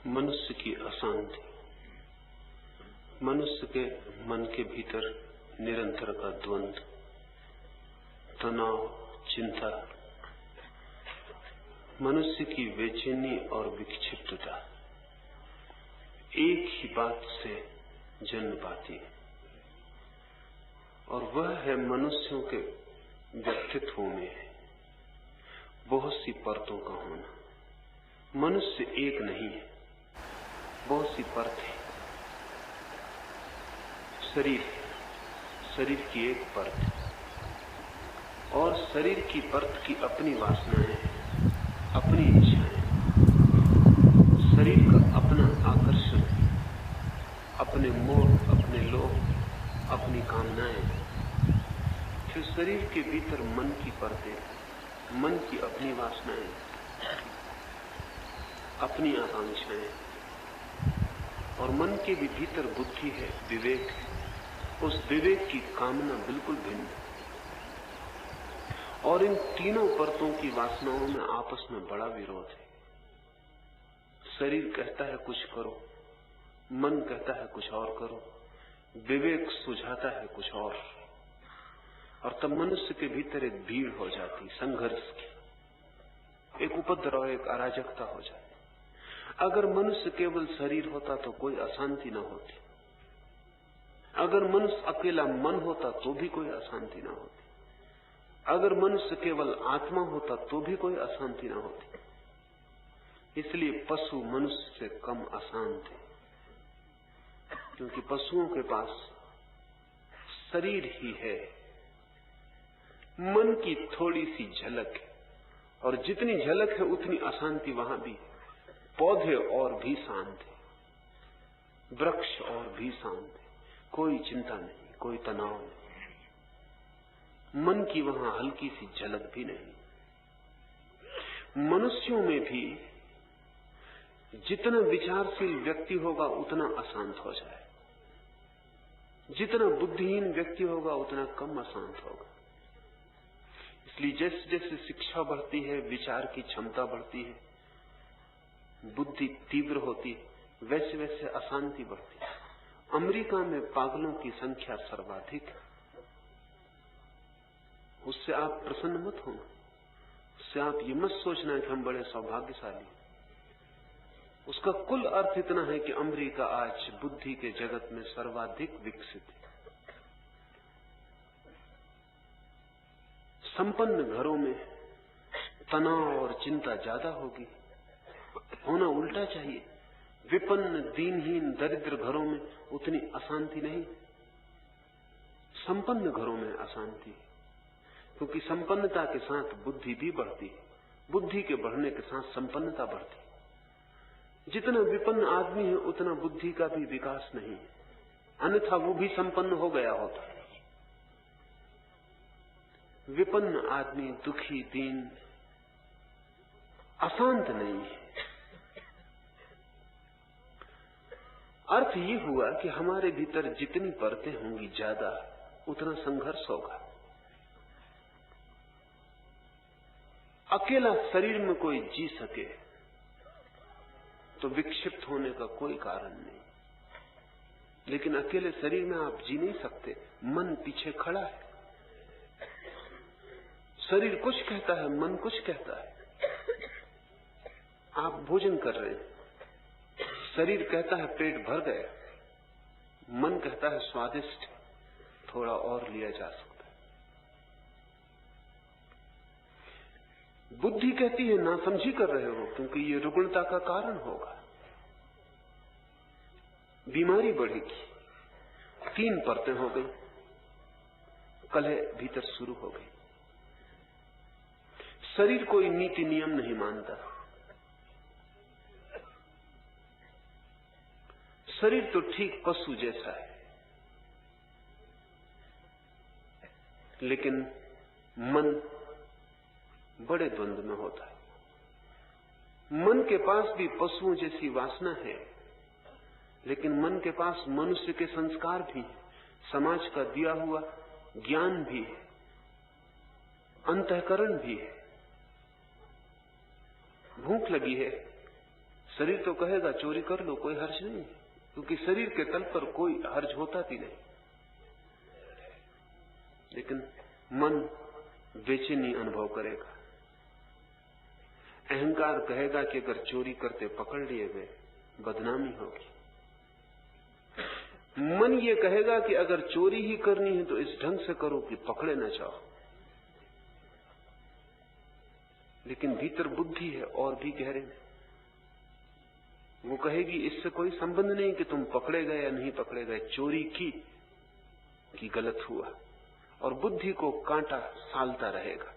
मनुष्य की अशांति। मनुष्य के मन के भीतर निरंतर का द्वंद्व, तनाव, चिंता, मनुष्य की बेचैनी और विक्षिप्तता एक ही बात से जन्म पाती है, और वह है मनुष्यों के व्यक्तित्व में बहुत सी परतों का होना। मनुष्य एक नहीं है, बहुत सी परत है। शरीर की एक परत है, और शरीर की परत की अपनी वासनाएं, अपनी इच्छाएं, शरीर का अपना आकर्षण, अपने मोह, अपने लोभ, अपनी कामनाएं। फिर शरीर के भीतर मन की परतें, मन की अपनी वासनाएं, अपनी आकांक्षाएं, और मन के भी भीतर बुद्धि है, विवेक है। उस विवेक की कामना बिल्कुल भिन्न है, और इन तीनों परतों की वासनाओं में आपस में बड़ा विरोध है। शरीर कहता है कुछ करो, मन कहता है कुछ और करो, विवेक सुझाता है कुछ और तब मनुष्य के भीतर एक भीड़ हो जाती, संघर्ष की, एक उपद्रव, एक अराजकता हो जाती। अगर मनुष्य केवल शरीर होता तो कोई अशांति न होती। अगर मनुष्य अकेला मन होता तो भी कोई अशांति न होती। अगर मनुष्य केवल आत्मा होता तो भी कोई अशांति न होती। इसलिए पशु मनुष्य से कम अशांत है, क्योंकि पशुओं के पास शरीर ही है, मन की थोड़ी सी झलक है, और जितनी झलक है उतनी अशांति वहां भी है। पौधे और भी शांत है, वृक्ष और भी शांत है, कोई चिंता नहीं, कोई तनाव नहीं, मन की वहां हल्की सी झलक भी नहीं। मनुष्यों में भी जितना विचारशील व्यक्ति होगा उतना अशांत हो जाए, जितना बुद्धिहीन व्यक्ति होगा उतना कम अशांत होगा। इसलिए जैसे जैसे शिक्षा बढ़ती है, विचार की क्षमता बढ़ती है, बुद्धि तीव्र होती है, वैसे वैसे अशांति बढ़ती है। अमेरिका में पागलों की संख्या सर्वाधिक है। उससे आप प्रसन्न मत हो, उससे आप ये मत सोचना कि हम बड़े सौभाग्यशाली। उसका कुल अर्थ इतना है कि अमेरिका आज बुद्धि के जगत में सर्वाधिक विकसित है। संपन्न घरों में तनाव और चिंता ज्यादा होगी, होना उल्टा चाहिए। विपन्न, दीनहीन, दरिद्र घरों में उतनी अशांति नहीं। संपन्न घरों में अशांति है, क्योंकि संपन्नता के साथ बुद्धि भी बढ़ती है, बुद्धि के बढ़ने के साथ संपन्नता बढ़ती है। जितना विपन्न आदमी है उतना बुद्धि का भी विकास नहीं है, अन्यथा वो भी संपन्न हो गया होता। विपन्न आदमी दुखी, दीन, अशांत नहीं है। अर्थ ये हुआ कि हमारे भीतर जितनी परतें होंगी ज्यादा, उतना संघर्ष होगा। अकेला शरीर में कोई जी सके तो विक्षिप्त होने का कोई कारण नहीं, लेकिन अकेले शरीर में आप जी नहीं सकते। मन पीछे खड़ा है, शरीर कुछ कहता है, मन कुछ कहता है। आप भोजन कर रहे हैं, शरीर कहता है पेट भर गया, मन कहता है स्वादिष्ट, थोड़ा और लिया जा सकता है। बुद्धि कहती है नासमझी कर रहे हो, क्योंकि ये रुग्णता का कारण होगा, बीमारी बढ़ेगी। 3 परतें हो गई, कलह भीतर शुरू हो गई। शरीर कोई नीति नियम नहीं मानता। शरीर तो ठीक पशु जैसा है, लेकिन मन बड़े द्वंद्व में होता है। मन के पास भी पशुओं जैसी वासना है, लेकिन मन के पास मनुष्य के संस्कार भी हैं, समाज का दिया हुआ ज्ञान भी है, अंतःकरण भी है। भूख लगी है, शरीर तो कहेगा चोरी कर लो, कोई हर्ज नहीं, क्योंकि शरीर के तल पर कोई हर्ज होता भी नहीं। लेकिन मन बेचैनी अनुभव करेगा। अहंकार कहेगा कि अगर चोरी करते पकड़ लिए गए बदनामी होगी। मन ये कहेगा कि अगर चोरी ही करनी है तो इस ढंग से करो कि पकड़े न जाओ। लेकिन भीतर बुद्धि है और भी गहरे में, वो कहेगी इससे कोई संबंध नहीं कि तुम पकड़े गए या नहीं पकड़े गए, चोरी की कि गलत हुआ। और बुद्धि को कांटा सालता रहेगा।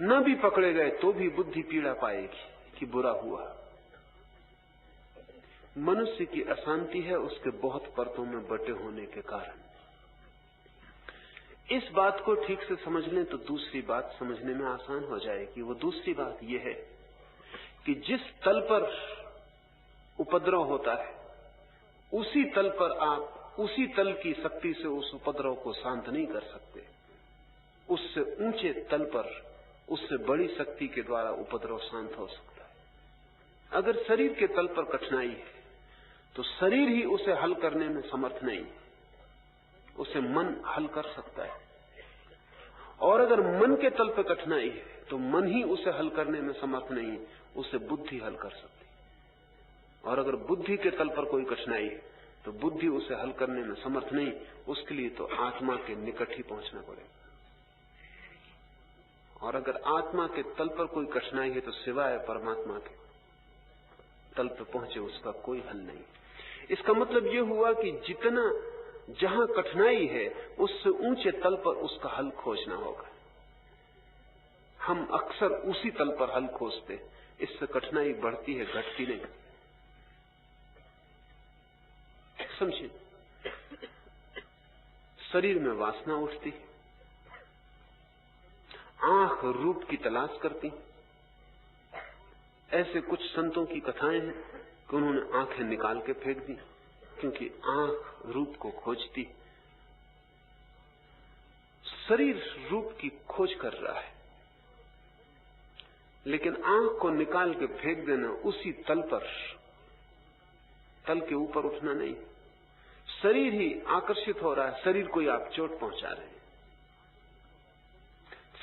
न भी पकड़े गए तो भी बुद्धि पीड़ा पाएगी कि बुरा हुआ। मनुष्य की अशांति है उसके बहुत परतों में बटे होने के कारण। इस बात को ठीक से समझ लें तो दूसरी बात समझने में आसान हो जाएगी। वो दूसरी बात यह है कि जिस तल पर उपद्रव होता है उसी तल पर आप उसी तल की शक्ति से उस उपद्रव को शांत नहीं कर सकते। उससे ऊंचे तल पर उससे बड़ी शक्ति के द्वारा उपद्रव शांत हो सकता है। अगर शरीर के तल पर कठिनाई है तो शरीर ही उसे हल करने में समर्थ नहीं, उसे मन हल कर सकता है। और अगर मन के तल पर कठिनाई है तो मन ही उसे हल करने में समर्थ नहीं, उसे बुद्धि हल कर सकती। और अगर बुद्धि के तल पर कोई कठिनाई है तो बुद्धि उसे हल करने में समर्थ नहीं, उसके लिए तो आत्मा के निकट ही पहुंचना पड़ेगा। और अगर आत्मा के तल पर कोई कठिनाई है तो सिवाय परमात्मा के तल पर पहुंचे उसका कोई हल नहीं। इसका मतलब यह हुआ कि जितना जहां कठिनाई है उससे ऊंचे तल पर उसका हल खोजना होगा। हम अक्सर उसी तल पर हल खोजते, इससे कठिनाई बढ़ती है, घटती नहीं। समझिए, शरीर में वासना उठती, आंख रूप की तलाश करती। ऐसे कुछ संतों की कथाएं हैं कि उन्होंने आंखें निकाल के फेंक दी, क्योंकि आंख रूप को खोजती। शरीर रूप की खोज कर रहा है, लेकिन आंख को निकाल के फेंक देना उसी तल पर, तल के ऊपर उठना नहीं। शरीर ही आकर्षित हो रहा है, शरीर को ही आप चोट पहुंचा रहे हैं।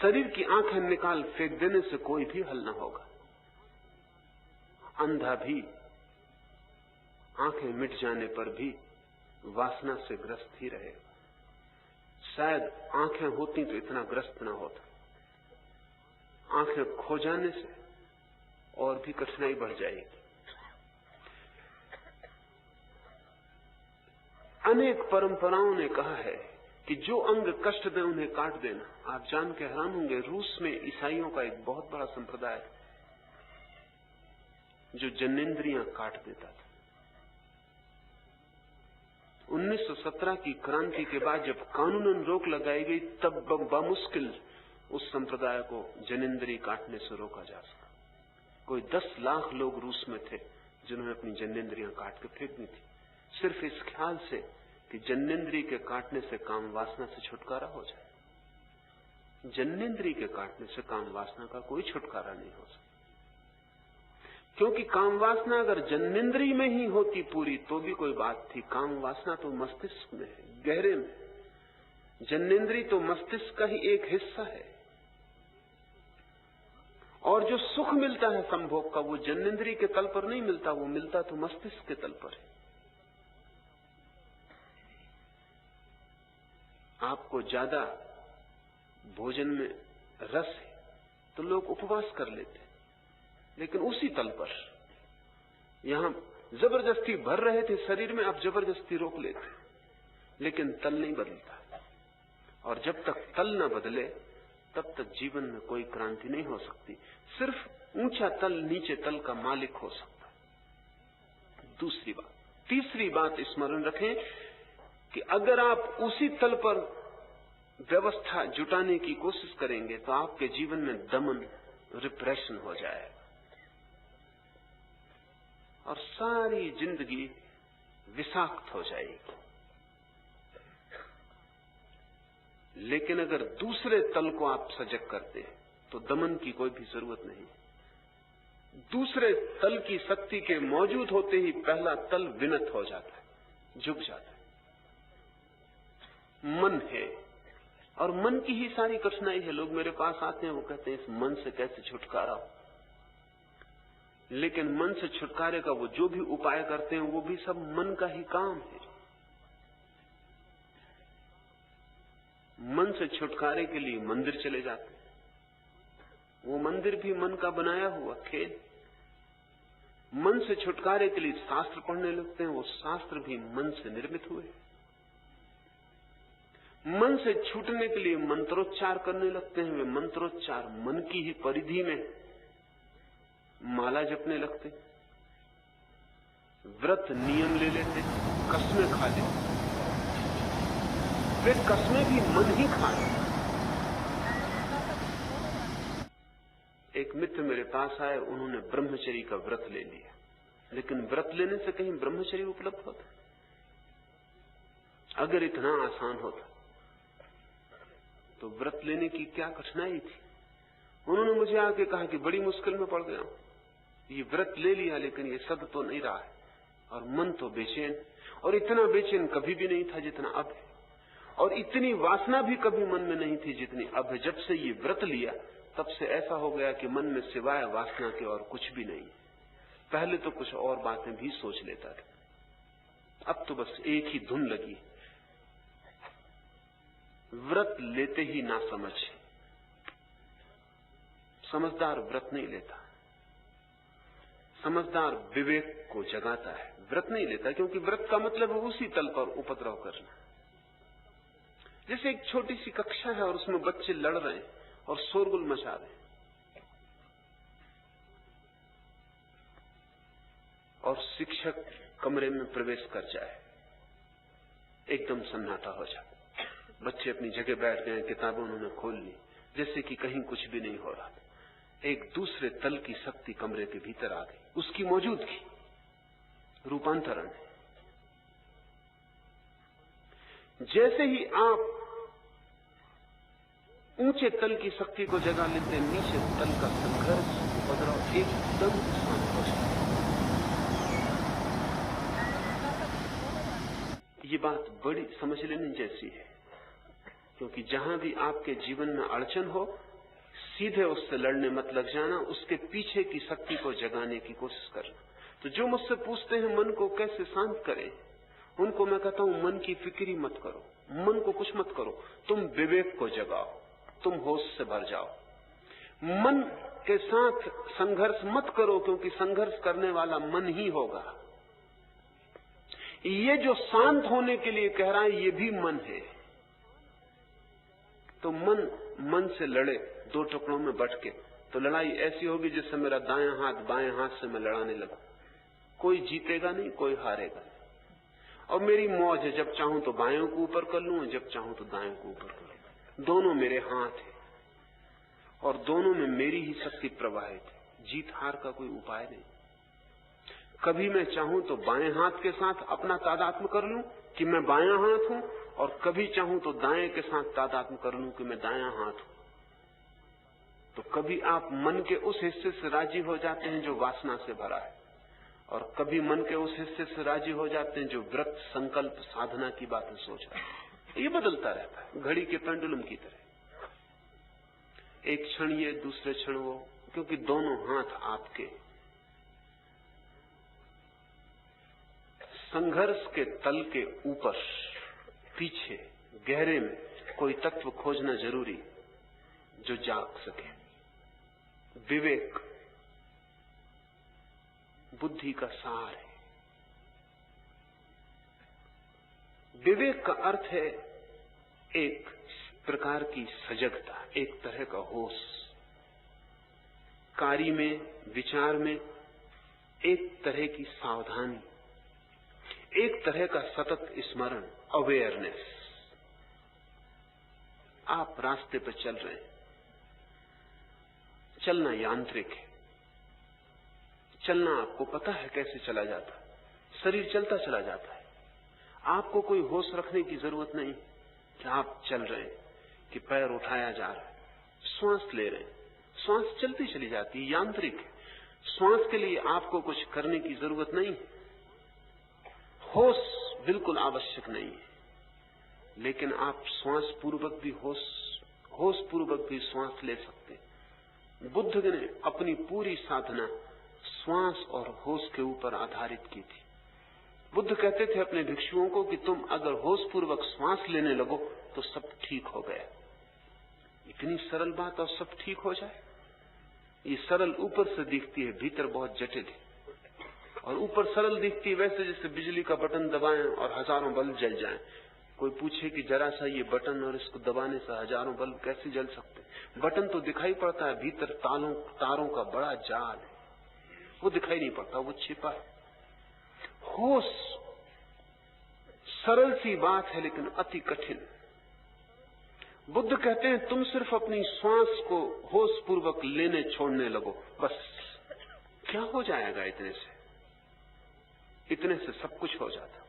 शरीर की आंखें निकाल फेंक देने से कोई भी हल न होगा। अंधा भी आंखें मिट जाने पर भी वासना से ग्रस्त ही रहेगा। शायद आंखें होती तो इतना ग्रस्त ना होता। आंखें खो जाने से और भी कठिनाई बढ़ जाएगी। अनेक परंपराओं ने कहा है कि जो अंग कष्ट दे उन्हें काट देना। आप जान के हैरान होंगे, रूस में ईसाइयों का एक बहुत बड़ा संप्रदाय है जो जनेंद्रियां काट देता था। 1917 की क्रांति के बाद जब कानूनन रोक लगाई गई तब बामुश्किल उस संप्रदाय को जनेंद्री काटने से रोका जा सका। कोई 10 लाख लोग रूस में थे जिन्होंने अपनी जनेंद्रियां काट के फेंक दी थी, सिर्फ इस ख्याल से कि जनेंद्री के काटने से काम वासना से छुटकारा हो जाए। जनेंद्री के काटने से काम वासना का कोई छुटकारा नहीं हो सकता, क्योंकि काम वासना अगर जनेंद्री में ही होती पूरी तो भी कोई बात थी। काम वासना तो मस्तिष्क में है, गहरे में। जनेंद्री तो मस्तिष्क का ही एक हिस्सा है, और जो सुख मिलता है संभोग का वो जनेंद्री के तल पर नहीं मिलता, वो मिलता तो मस्तिष्क के तल पर है। आपको ज्यादा भोजन में रस है तो लोग उपवास कर लेते, लेकिन उसी तल पर यहां जबरदस्ती भर रहे थे शरीर में, आप जबरदस्ती रोक लेते, लेकिन तल नहीं बदलता। और जब तक तल न बदले तब तक जीवन में कोई क्रांति नहीं हो सकती। सिर्फ ऊंचा तल नीचे तल का मालिक हो सकता है। दूसरी बात, तीसरी बात स्मरण रखें कि अगर आप उसी तल पर व्यवस्था जुटाने की कोशिश करेंगे तो आपके जीवन में दमन, रिप्रेशन हो जाएगा और सारी जिंदगी विषाक्त हो जाएगी। लेकिन अगर दूसरे तल को आप सजग करते हैं तो दमन की कोई भी जरूरत नहीं। दूसरे तल की शक्ति के मौजूद होते ही पहला तल विनत हो जाता है, झुक जाता है। मन है और मन की ही सारी कठिनाई है। लोग मेरे पास आते हैं, वो कहते हैं इस मन से कैसे छुटकारा हो। लेकिन मन से छुटकारे का वो जो भी उपाय करते हैं वो भी सब मन का ही काम है। मन से छुटकारे के लिए मंदिर चले जाते हैं, वो मंदिर भी मन का बनाया हुआ खेल। मन से छुटकारे के लिए शास्त्र पढ़ने लगते हैं, वो शास्त्र भी मन से निर्मित हुए। मन से छूटने के लिए मंत्रोच्चार करने लगते हैं, वे मंत्रोच्चार मन की ही परिधि में माला जपने लगते। व्रत नियम ले लेते, कसमें खा लेते, वे कसमें भी मन ही खाए। एक मित्र मेरे पास आए, उन्होंने ब्रह्मचर्य का व्रत ले लिया, लेकिन व्रत लेने से कहीं ब्रह्मचर्य उपलब्ध होता? अगर इतना आसान होता तो व्रत लेने की क्या कठिनाई थी। उन्होंने मुझे आके कहा कि बड़ी मुश्किल में पड़ गया हूं, ये व्रत ले लिया लेकिन ये सद तो नहीं रहा है, और मन तो बेचैन, और इतना बेचैन कभी भी नहीं था जितना अब है, और इतनी वासना भी कभी मन में नहीं थी जितनी अब है। जब से ये व्रत लिया तब से ऐसा हो गया कि मन में सिवाय वासना के और कुछ भी नहीं। पहले तो कुछ और बातें भी सोच लेता था, अब तो बस एक ही धुन लगी। व्रत लेते ही ना समझ, समझदार व्रत नहीं लेता। समझदार विवेक को जगाता है, व्रत नहीं लेता, क्योंकि व्रत का मतलब है उसी तल पर उपद्रव करना। जैसे एक छोटी सी कक्षा है और उसमें बच्चे लड़ रहे हैं और शोरगुल मचा रहे हैं, और शिक्षक कमरे में प्रवेश कर जाए, एकदम सन्नाटा हो जाए। बच्चे अपनी जगह बैठ गए, किताबें उन्होंने खोल ली, जैसे कि कहीं कुछ भी नहीं हो रहा था। एक दूसरे तल की शक्ति कमरे के भीतर आ गई, उसकी मौजूदगी, रूपांतरण। जैसे ही आप ऊंचे तल की शक्ति को जगा लेते, नीचे तल का संघर्ष, उपद्रव एकदम शांत हो जाता। ये बात बड़ी समझ लेने जैसी है, क्योंकि जहां भी आपके जीवन में अड़चन हो, सीधे उससे लड़ने मत लग जाना, उसके पीछे की शक्ति को जगाने की कोशिश करना। तो जो मुझसे पूछते हैं मन को कैसे शांत करें, उनको मैं कहता हूं मन की फिक्री मत करो, मन को कुछ मत करो, तुम विवेक को जगाओ, तुम होश से भर जाओ। मन के साथ संघर्ष मत करो, क्योंकि संघर्ष करने वाला मन ही होगा। ये जो शांत होने के लिए कह रहा है, ये भी मन है। तो मन से लड़े दो टुकड़ों में बट के, तो लड़ाई ऐसी होगी जैसे मेरा दायां हाथ बाएं हाथ से मैं लड़ाने लगा। कोई जीतेगा नहीं, कोई हारेगा नहीं। और मेरी मौज है, जब चाहूं तो बायों को ऊपर कर लूं, जब चाहूं तो दाएं को ऊपर कर लूं। दोनों मेरे हाथ है और दोनों में मेरी ही शक्ति प्रवाहित है। जीत हार का कोई उपाय नहीं। कभी मैं चाहूं तो बाएं हाथ के साथ अपना तादात्म्य कर लूं कि मैं बायां हाथ हूं, और कभी चाहूं तो दाएं के साथ तादात्म्य कर लूं कि मैं दायां हाथ हूं। तो कभी आप मन के उस हिस्से से राजी हो जाते हैं जो वासना से भरा है, और कभी मन के उस हिस्से से राजी हो जाते हैं जो व्रत, संकल्प, साधना की बातें सोच रहा है। ये बदलता रहता है, घड़ी के पेंडुलम की तरह। एक क्षण ये, दूसरे क्षण वो, क्योंकि दोनों हाथ आपके। संघर्ष के तल के ऊपर, पीछे, गहरे में कोई तत्व खोजना जरूरी, जो जाग सके। विवेक बुद्धि का सार है। विवेक का अर्थ है एक प्रकार की सजगता, एक तरह का होश, कार्य में, विचार में एक तरह की सावधानी, एक तरह का सतत स्मरण, अवेयरनेस। आप रास्ते पर चल रहे हैं, चलना यांत्रिक है, चलना आपको पता है कैसे चला जाता है, शरीर चलता चला जाता है। आपको कोई होश रखने की जरूरत नहीं कि आप चल रहे हैं, कि पैर उठाया जा रहा है, श्वास ले रहे हैं, श्वास चलती चली जाती है, यांत्रिक है। श्वास के लिए आपको कुछ करने की जरूरत नहीं, होश बिल्कुल आवश्यक नहीं है, लेकिन आप श्वास पूर्वक भी होश पूर्वक भी श्वास ले सकते। बुद्ध ने अपनी पूरी साधना श्वास और होश के ऊपर आधारित की थी। बुद्ध कहते थे अपने भिक्षुओं को कि तुम अगर होश पूर्वक श्वास लेने लगो तो सब ठीक हो गया। इतनी सरल बात और सब ठीक हो जाए, ये सरल ऊपर से दिखती है, भीतर बहुत जटिल है। और ऊपर सरल दिखती है वैसे जैसे बिजली का बटन दबाएं और हजारों बल्ब जल जाएं। कोई पूछे कि जरा सा ये बटन और इसको दबाने से हजारों बल्ब कैसे जल सकते? बटन तो दिखाई पड़ता है, भीतर तारों का बड़ा जाल है, वो दिखाई नहीं पड़ता, वो छिपा है। होश सरल सी बात है लेकिन अति कठिन। बुद्ध कहते हैं तुम सिर्फ अपनी श्वास को होश पूर्वक लेने छोड़ने लगो, बस। क्या हो जाएगा इतने से? इतने से सब कुछ हो जाता,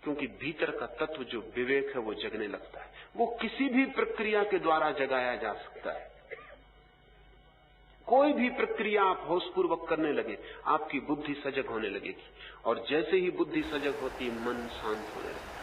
क्योंकि भीतर का तत्व जो विवेक है वो जगने लगता है। वो किसी भी प्रक्रिया के द्वारा जगाया जा सकता है। कोई भी प्रक्रिया आप होशपूर्वक करने लगे, आपकी बुद्धि सजग होने लगेगी, और जैसे ही बुद्धि सजग होती मन शांत होने लगता है।